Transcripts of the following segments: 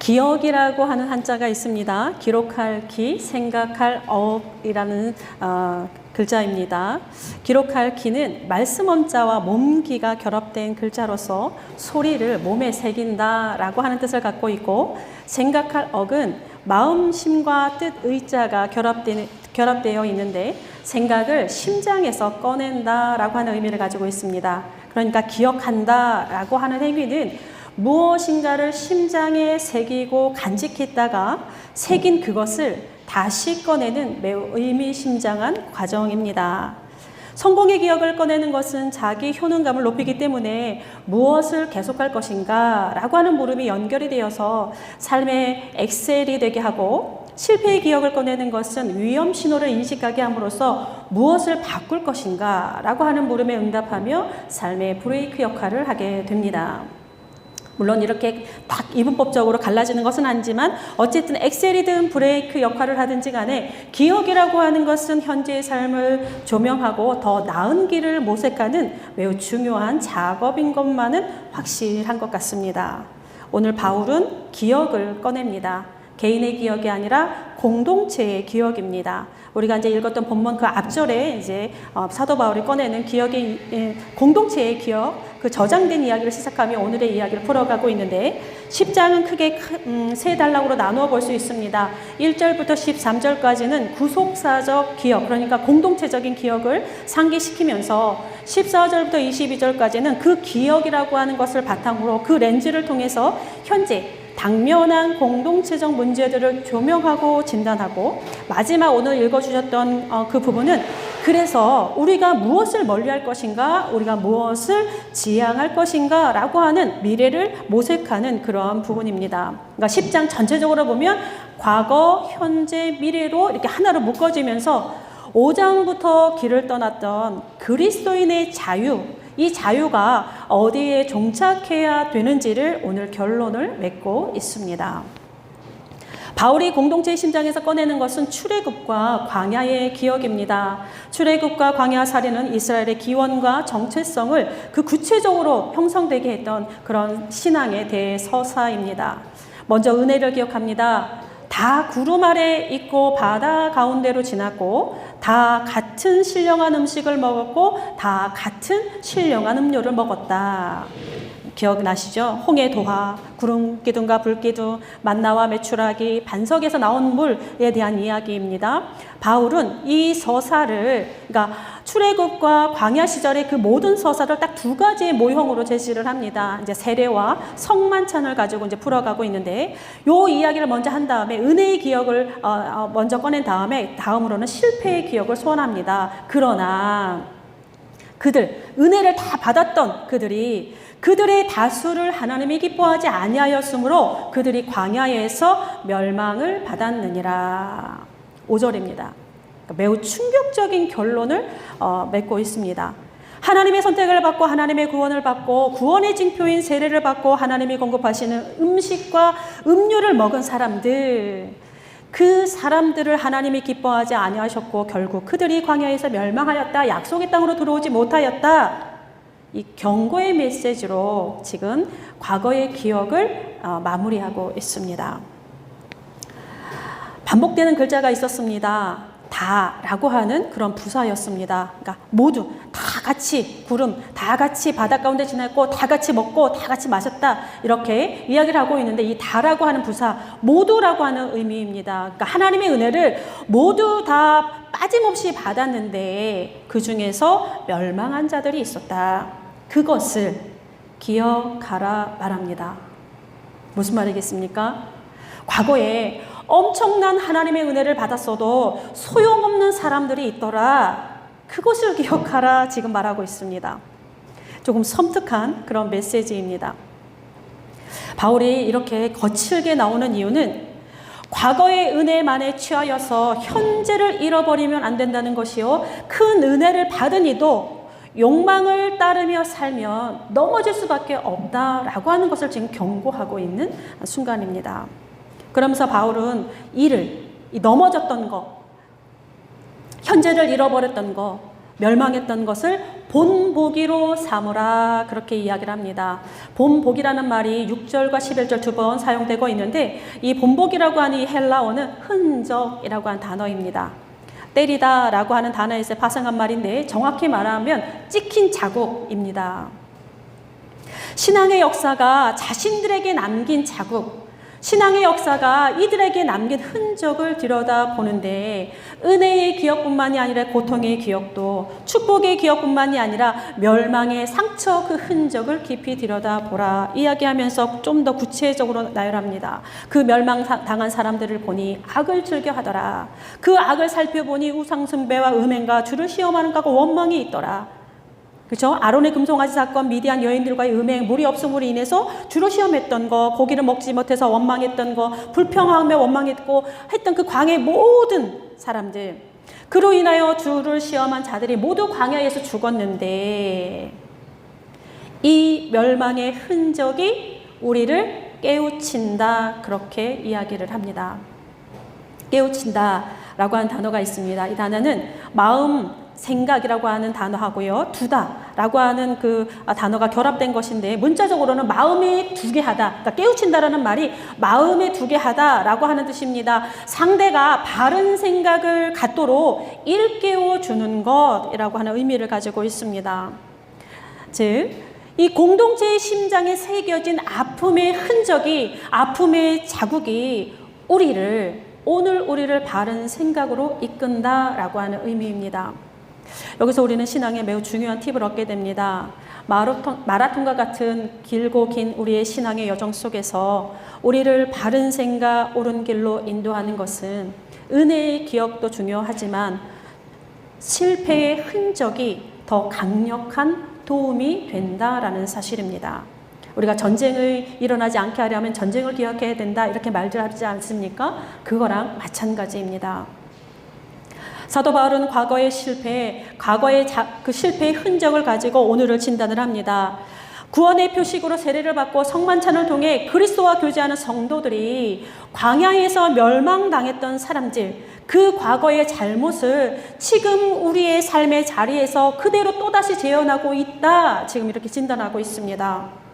기억이라고 하는 한자가 있습니다. 기록할 기, 생각할 억이라는 글자입니다. 기록할 기는 말씀엄자와 몸기가 결합된 글자로서 소리를 몸에 새긴다라고 하는 뜻을 갖고 있고, 생각할 억은 마음심과 뜻 의자가 결합되어 있는데 생각을 심장에서 꺼낸다라고 하는 의미를 가지고 있습니다. 그러니까 기억한다라고 하는 행위는 무엇인가를 심장에 새기고 간직했다가 새긴 그것을 다시 꺼내는 매우 의미심장한 과정입니다. 성공의 기억을 꺼내는 것은 자기 효능감을 높이기 때문에 무엇을 계속할 것인가 라고 하는 물음이 연결이 되어서 삶의 엑셀이 되게 하고, 실패의 기억을 꺼내는 것은 위험 신호를 인식하게 함으로써 무엇을 바꿀 것인가 라고 하는 물음에 응답하며 삶의 브레이크 역할을 하게 됩니다. 물론 이렇게 딱 이분법적으로 갈라지는 것은 아니지만 어쨌든 엑셀이든 브레이크 역할을 하든지 간에 기억이라고 하는 것은 현재의 삶을 조명하고 더 나은 길을 모색하는 매우 중요한 작업인 것만은 확실한 것 같습니다. 오늘 바울은 기억을 꺼냅니다. 개인의 기억이 아니라 공동체의 기억입니다. 우리가 이제 읽었던 본문 그 앞절에 이제 사도 바울이 꺼내는 기억의 공동체의 기억, 그 저장된 이야기를 시작하며 오늘의 이야기를 풀어가고 있는데, 10장은 크게 세 단락으로 나누어 볼 수 있습니다. 1절부터 13절까지는 구속사적 기억, 그러니까 공동체적인 기억을 상기시키면서 14절부터 22절까지는 그 기억이라고 하는 것을 바탕으로 그 렌즈를 통해서 현재 당면한 공동체적 문제들을 조명하고 진단하고, 마지막 오늘 읽어주셨던 그 부분은 그래서 우리가 무엇을 멀리할 것인가, 우리가 무엇을 지향할 것인가 라고 하는 미래를 모색하는 그런 부분입니다. 그러니까 10장 전체적으로 보면 과거, 현재, 미래로 이렇게 하나로 묶어지면서 5장부터 길을 떠났던 그리스도인의 자유, 이 자유가 어디에 종착해야 되는지를 오늘 결론을 맺고 있습니다. 바울이 공동체의 심장에서 꺼내는 것은 출애굽과 광야의 기억입니다. 출애굽과 광야 사례는 이스라엘의 기원과 정체성을 그 구체적으로 형성되게 했던 그런 신앙의 대서사입니다. 먼저 은혜를 기억합니다. 다 구름 아래 있고 바다 가운데로 지났고, 다 같은 신령한 음식을 먹었고, 다 같은 신령한 음료를 먹었다. 기억나시죠? 홍해 도화, 구름 기둥과 불 기둥, 만나와 메추라기, 반석에서 나온 물에 대한 이야기입니다. 바울은 이 서사를, 그러니까 출애굽과 광야 시절의 그 모든 서사를 딱 두 가지의 모형으로 제시를 합니다. 이제 세례와 성만찬을 가지고 이제 풀어가고 있는데, 요 이야기를 먼저 한 다음에 은혜의 기억을 먼저 꺼낸 다음으로는 실패의 기억을 소환합니다. 그러나 은혜를 다 받았던 그들의 다수를 하나님이 기뻐하지 아니하였으므로 그들이 광야에서 멸망을 받았느니라. 5절입니다. 그러니까 매우 충격적인 결론을 맺고 있습니다. 하나님의 선택을 받고 하나님의 구원을 받고 구원의 징표인 세례를 받고 하나님이 공급하시는 음식과 음료를 먹은 사람들, 그 사람들을 하나님이 기뻐하지 아니하셨고 결국 그들이 광야에서 멸망하였다, 약속의 땅으로 들어오지 못하였다. 이 경고의 메시지로 지금 과거의 기억을 마무리하고 있습니다. 반복되는 글자가 있었습니다. 다라고 하는 그런 부사였습니다. 그러니까 모두 다 같이 구름, 다 같이 바다 가운데 지났고, 다 같이 먹고, 다 같이 마셨다, 이렇게 이야기를 하고 있는데, 이 다라고 하는 부사, 모두라고 하는 의미입니다. 그러니까 하나님의 은혜를 모두 다 빠짐없이 받았는데 그 중에서 멸망한 자들이 있었다. 그것을 기억하라 말합니다. 무슨 말이겠습니까? 과거에 엄청난 하나님의 은혜를 받았어도 소용없는 사람들이 있더라. 그것을 기억하라 지금 말하고 있습니다. 조금 섬뜩한 그런 메시지입니다. 바울이 이렇게 거칠게 나오는 이유는 과거의 은혜만에 취하여서 현재를 잃어버리면 안 된다는 것이요, 큰 은혜를 받은 이도 욕망을 따르며 살면 넘어질 수밖에 없다라고 하는 것을 지금 경고하고 있는 순간입니다. 그러면서 바울은 넘어졌던 거, 현재를 잃어버렸던 거, 멸망했던 것을 본보기로 삼으라 그렇게 이야기를 합니다. 본보기라는 말이 6절과 11절 두 번 사용되고 있는데 이 본보기라고 하는 이 헬라어는 흔적이라고 하는 단어입니다. 때리다 라고 하는 단어에서 파생한 말인데 정확히 말하면 찍힌 자국입니다. 신앙의 역사가 자신들에게 남긴 자국, 신앙의 역사가 이들에게 남긴 흔적을 들여다보는데 은혜의 기억뿐만이 아니라 고통의 기억도, 축복의 기억뿐만이 아니라 멸망의 상처 그 흔적을 깊이 들여다보라 이야기하면서 좀 더 구체적으로 나열합니다. 그 멸망당한 사람들을 보니 악을 즐겨하더라. 그 악을 살펴보니 우상숭배와 음행과 주를 시험하는 것과 원망이 있더라. 그렇죠? 아론의 금송아지 사건, 미디안 여인들과의 음행, 물이 없음으로 인해서 주로 시험했던 거, 고기를 먹지 못해서 원망했던 거, 불평하며 원망했고 했던 그 광야의 모든 사람들, 그로 인하여 주를 시험한 자들이 모두 광야에서 죽었는데 이 멸망의 흔적이 우리를 깨우친다 그렇게 이야기를 합니다. 깨우친다 라고 하는 단어가 있습니다. 이 단어는 마음, 생각이라고 하는 단어하고요, 두다라고 하는 그 단어가 결합된 것인데 문자적으로는 마음에 두게 하다, 그러니까 깨우친다라는 말이 마음에 두게 하다라고 하는 뜻입니다. 상대가 바른 생각을 갖도록 일깨워 주는 것이라고 하는 의미를 가지고 있습니다. 즉, 이 공동체의 심장에 새겨진 아픔의 흔적이, 아픔의 자국이 오늘 우리를 바른 생각으로 이끈다라고 하는 의미입니다. 여기서 우리는 신앙에 매우 중요한 팁을 얻게 됩니다. 마라톤과 같은 길고 긴 우리의 신앙의 여정 속에서 우리를 바른 생각, 옳은 길로 인도하는 것은 은혜의 기억도 중요하지만 실패의 흔적이 더 강력한 도움이 된다라는 사실입니다. 우리가 전쟁이 일어나지 않게 하려면 전쟁을 기억해야 된다 이렇게 말들 하지 않습니까? 그거랑 마찬가지입니다. 사도 바울은 과거의 실패, 그 실패의 흔적을 가지고 오늘을 진단을 합니다. 구원의 표식으로 세례를 받고 성만찬을 통해 그리스도와 교제하는 성도들이 광야에서 멸망당했던 사람들, 그 과거의 잘못을 지금 우리의 삶의 자리에서 그대로 또다시 재현하고 있다, 지금 이렇게 진단하고 있습니다.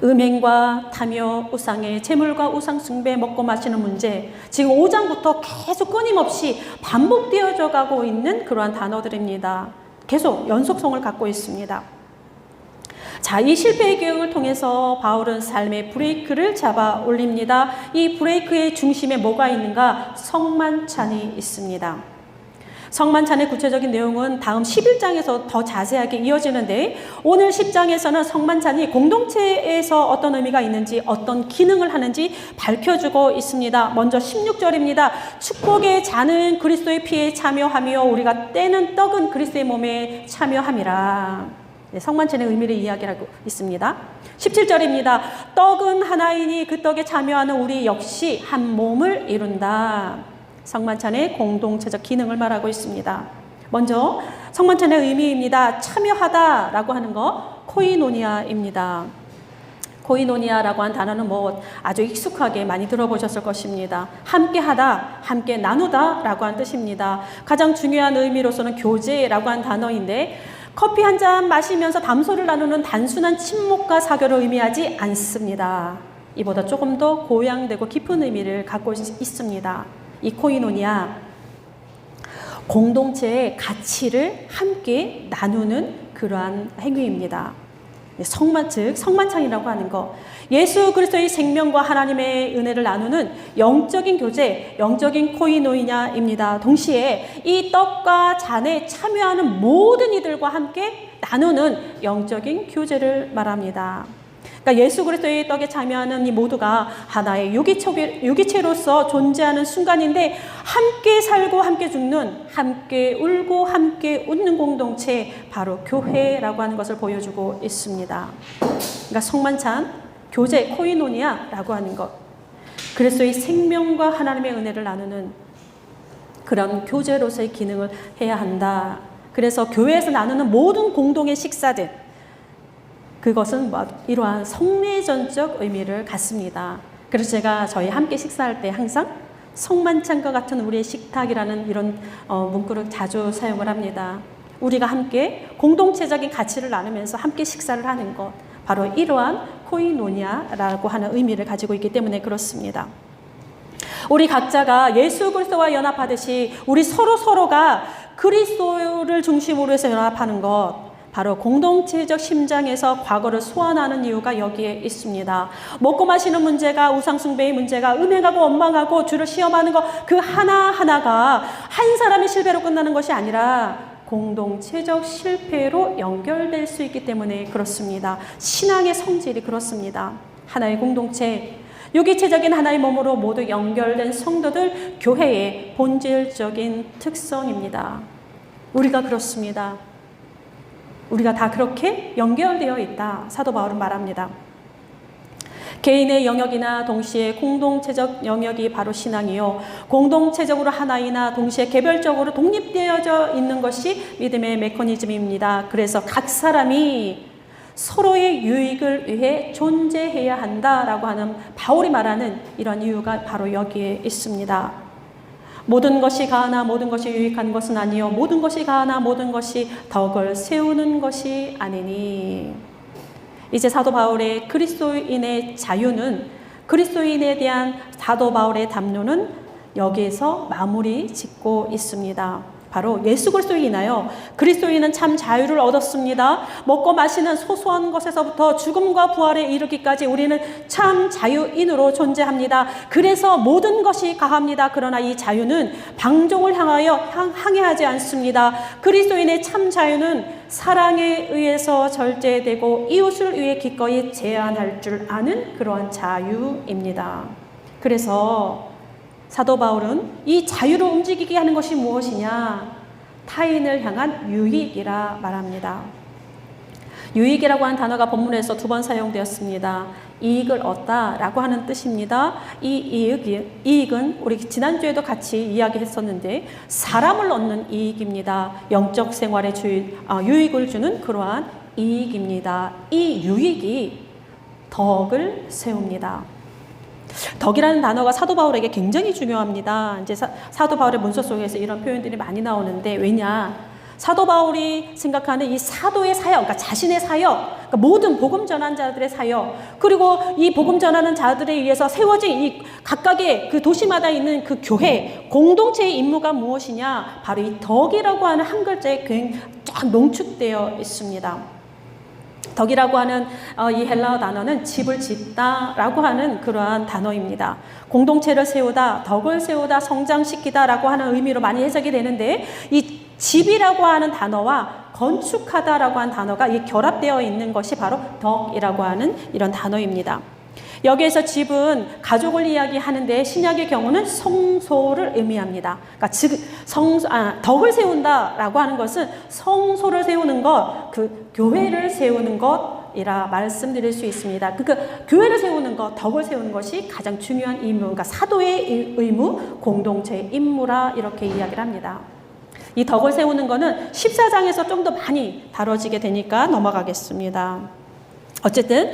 음행과 탐욕, 우상의 재물과 우상 숭배, 먹고 마시는 문제, 지금 5장부터 계속 끊임없이 반복되어져 가고 있는 그러한 단어들입니다. 계속 연속성을 갖고 있습니다. 자, 이 실패의 교육을 통해서 바울은 삶의 브레이크를 잡아 올립니다. 이 브레이크의 중심에 뭐가 있는가? 성만찬이 있습니다. 성만찬의 구체적인 내용은 다음 11장에서 더 자세하게 이어지는데 오늘 10장에서는 성만찬이 공동체에서 어떤 의미가 있는지, 어떤 기능을 하는지 밝혀주고 있습니다. 먼저 16절입니다. 축복의 잔은 그리스도의 피에 참여하며 우리가 떼는 떡은 그리스도의 몸에 참여함이라. 성만찬의 의미를 이야기하고 있습니다. 17절입니다. 떡은 하나이니 그 떡에 참여하는 우리 역시 한 몸을 이룬다. 성만찬의 공동체적 기능을 말하고 있습니다. 먼저 성만찬의 의미입니다. 참여하다라고 하는 거 코이노니아입니다. 코이노니아라고 하는 단어는 아주 익숙하게 많이 들어보셨을 것입니다. 함께하다, 함께 나누다라고 하는 뜻입니다. 가장 중요한 의미로서는 교제라고 하는 단어인데 커피 한 잔 마시면서 담소를 나누는 단순한 침묵과 사교를 의미하지 않습니다. 이보다 조금 더 고양되고 깊은 의미를 갖고 있습니다. 이 코이노니아, 공동체의 가치를 함께 나누는 그러한 행위입니다. 즉 성만찬이라고 하는 것, 예수 그리스도의 생명과 하나님의 은혜를 나누는 영적인 교제, 영적인 코이노니아입니다. 동시에 이 떡과 잔에 참여하는 모든 이들과 함께 나누는 영적인 교제를 말합니다. 그러니까 예수 그리스도의 떡에 참여하는 이 모두가 하나의 유기체로서 존재하는 순간인데 함께 살고 함께 죽는, 함께 울고 함께 웃는 공동체, 바로 교회라고 하는 것을 보여주고 있습니다. 그러니까 성만찬, 교제, 코이노니아라고 하는 것, 그리스도의 생명과 하나님의 은혜를 나누는 그런 교제로서의 기능을 해야 한다. 그래서 교회에서 나누는 모든 공동의 식사들, 그것은 이러한 성례전적 의미를 갖습니다. 그래서 제가 저희 함께 식사할 때 항상 성만찬과 같은 우리의 식탁이라는 이런 문구를 자주 사용을 합니다. 우리가 함께 공동체적인 가치를 나누면서 함께 식사를 하는 것, 바로 이러한 코이노니아라고 하는 의미를 가지고 있기 때문에 그렇습니다. 우리 각자가 예수 그리스도와 연합하듯이 우리 서로가 그리스도를 중심으로 해서 연합하는 것, 바로 공동체적 심장에서 과거를 소환하는 이유가 여기에 있습니다. 먹고 마시는 문제가, 우상숭배의 문제가, 음행하고 원망하고 주를 시험하는 것, 그 하나하나가 한 사람의 실패로 끝나는 것이 아니라 공동체적 실패로 연결될 수 있기 때문에 그렇습니다. 신앙의 성질이 그렇습니다. 하나의 공동체, 유기체적인 하나의 몸으로 모두 연결된 성도들, 교회의 본질적인 특성입니다. 우리가 그렇습니다. 우리가 다 그렇게 연결되어 있다. 사도 바울은 말합니다. 개인의 영역이나 동시에 공동체적 영역이 바로 신앙이요, 공동체적으로 하나이나 동시에 개별적으로 독립되어져 있는 것이 믿음의 메커니즘입니다. 그래서 각 사람이 서로의 유익을 위해 존재해야 한다라고 하는 바울이 말하는 이런 이유가 바로 여기에 있습니다. 모든 것이 가하나 모든 것이 유익한 것은 아니요, 모든 것이 가하나 모든 것이 덕을 세우는 것이 아니니. 이제 사도 바울의 그리스도인의 자유는, 그리스도인에 대한 사도 바울의 담론은 여기에서 마무리 짓고 있습니다. 바로 예수 그리스도에 인하여 그리스도인은 참 자유를 얻었습니다. 먹고 마시는 소소한 것에서부터 죽음과 부활에 이르기까지 우리는 참 자유인으로 존재합니다. 그래서 모든 것이 가합니다. 그러나 이 자유는 방종을 향하여 항해하지 않습니다. 그리스도인의 참 자유는 사랑에 의해서 절제되고 이웃을 위해 기꺼이 제한할 줄 아는 그러한 자유입니다. 그래서 사도 바울은 이 자유로 움직이게 하는 것이 무엇이냐? 타인을 향한 유익이라 말합니다. 유익이라고 하는 단어가 본문에서 2번 사용되었습니다. 이익을 얻다라고 하는 뜻입니다. 이 이익은 우리 지난주에도 같이 이야기했었는데 사람을 얻는 이익입니다. 영적 생활에 유익을 주는 그러한 이익입니다. 이 유익이 덕을 세웁니다. 덕이라는 단어가 사도 바울에게 굉장히 중요합니다. 이제 사도 바울의 문서 속에서 이런 표현들이 많이 나오는데, 왜냐? 사도 바울이 생각하는 이 사도의 사역, 그러니까 자신의 사역, 그러니까 모든 복음 전한 자들의 사역, 그리고 이 복음 전하는 자들에 의해서 세워진 이 각각의 그 도시마다 있는 그 교회, 공동체의 임무가 무엇이냐? 바로 이 덕이라고 하는 한 글자에 쫙 농축되어 있습니다. 덕이라고 하는 이 헬라어 단어는 집을 짓다라고 하는 그러한 단어입니다. 공동체를 세우다, 덕을 세우다, 성장시키다라고 하는 의미로 많이 해석이 되는데, 이 집이라고 하는 단어와 건축하다라고 하는 단어가 이 결합되어 있는 것이 바로 덕이라고 하는 이런 단어입니다. 여기에서 집은 가족을 이야기하는데 신약의 경우는 성소를 의미합니다. 그러니까 덕을 세운다라고 하는 것은 성소를 세우는 것, 그 교회를 세우는 것이라 말씀드릴 수 있습니다. 그러니까 교회를 세우는 것, 덕을 세우는 것이 가장 중요한 임무, 그러니까 사도의 의무, 공동체의 임무라 이렇게 이야기를 합니다. 이 덕을 세우는 것은 14장에서 좀 더 많이 다뤄지게 되니까 넘어가겠습니다. 어쨌든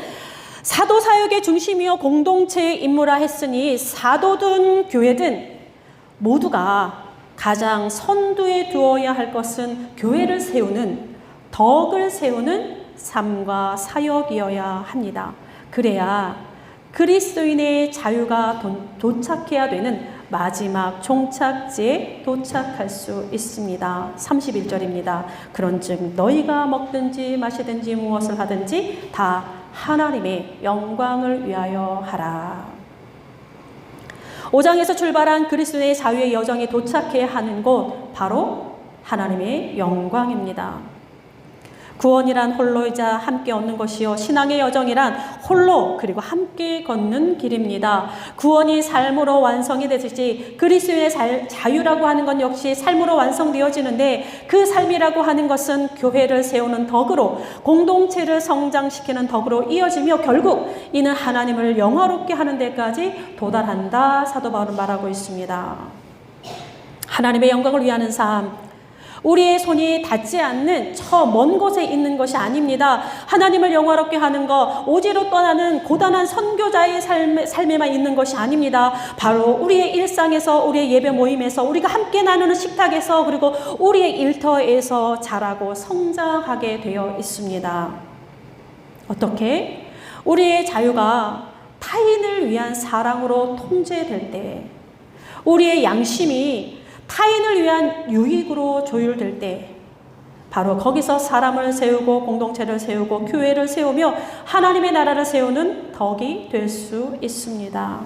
사도 사역의 중심이요 공동체의 임무라 했으니 사도든 교회든 모두가 가장 선두에 두어야 할 것은 교회를 세우는, 덕을 세우는 삶과 사역이어야 합니다. 그래야 그리스도인의 자유가 도착해야 되는 마지막 종착지에 도착할 수 있습니다. 31절입니다. 그런즉 너희가 먹든지 마시든지 무엇을 하든지 다 하나님의 영광을 위하여 하라. 5장에서 출발한 그리스도의 자유의 여정에 도착해야 하는 곳, 바로 하나님의 영광입니다. 구원이란 홀로이자 함께 얻는 것이요, 신앙의 여정이란 홀로 그리고 함께 걷는 길입니다. 구원이 삶으로 완성이 되듯이 그리스도의 자유라고 하는 건 역시 삶으로 완성되어지는데, 그 삶이라고 하는 것은 교회를 세우는 덕으로, 공동체를 성장시키는 덕으로 이어지며 결국 이는 하나님을 영화롭게 하는 데까지 도달한다. 사도 바울은 말하고 있습니다. 하나님의 영광을 위하는 삶, 우리의 손이 닿지 않는 저 먼 곳에 있는 것이 아닙니다. 하나님을 영화롭게 하는 것, 오지로 떠나는 고단한 선교자의 삶에만 있는 것이 아닙니다. 바로 우리의 일상에서, 우리의 예배 모임에서, 우리가 함께 나누는 식탁에서, 그리고 우리의 일터에서 자라고 성장하게 되어 있습니다. 어떻게? 우리의 자유가 타인을 위한 사랑으로 통제될 때, 우리의 양심이 타인을 위한 유익으로 조율될 때, 바로 거기서 사람을 세우고 공동체를 세우고 교회를 세우며 하나님의 나라를 세우는 덕이 될 수 있습니다.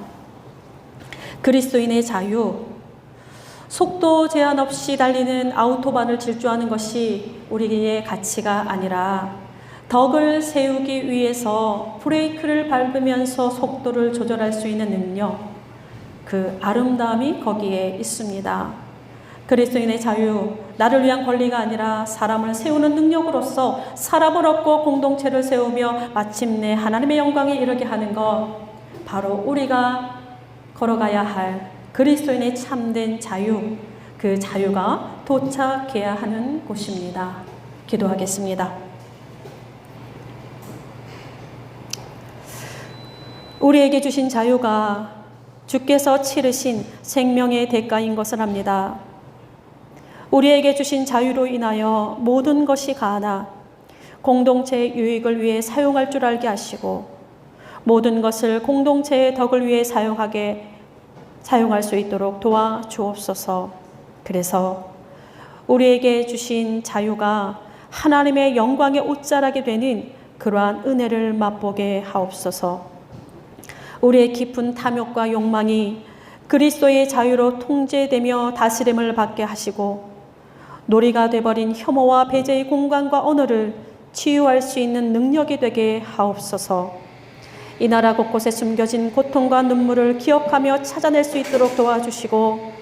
그리스도인의 자유, 속도 제한 없이 달리는 아우토반을 질주하는 것이 우리의 가치가 아니라 덕을 세우기 위해서 브레이크를 밟으면서 속도를 조절할 수 있는 능력, 그 아름다움이 거기에 있습니다. 그리스도인의 자유, 나를 위한 권리가 아니라 사람을 세우는 능력으로서 사람을 얻고 공동체를 세우며 마침내 하나님의 영광에 이르게 하는 것, 바로 우리가 걸어가야 할 그리스도인의 참된 자유, 그 자유가 도착해야 하는 곳입니다. 기도하겠습니다. 우리에게 주신 자유가 주께서 치르신 생명의 대가인 것을 압니다. 우리에게 주신 자유로 인하여 모든 것이 가나 공동체의 유익을 위해 사용할 줄 알게 하시고 모든 것을 공동체의 덕을 위해 사용할 수 있도록 도와주옵소서. 그래서 우리에게 주신 자유가 하나님의 영광의 옷자락이 되는 그러한 은혜를 맛보게 하옵소서. 우리의 깊은 탐욕과 욕망이 그리스도의 자유로 통제되며 다스림을 받게 하시고 놀이가 되어버린 혐오와 배제의 공간과 언어를 치유할 수 있는 능력이 되게 하옵소서. 이 나라 곳곳에 숨겨진 고통과 눈물을 기억하며 찾아낼 수 있도록 도와주시고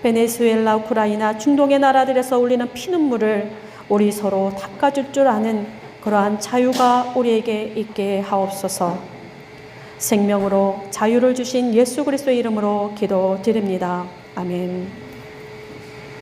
베네수엘라, 우크라이나, 중동의 나라들에서 울리는 피눈물을 우리 서로 닦아줄 줄 아는 그러한 자유가 우리에게 있게 하옵소서. 생명으로 자유를 주신 예수 그리스도의 이름으로 기도드립니다. 아멘.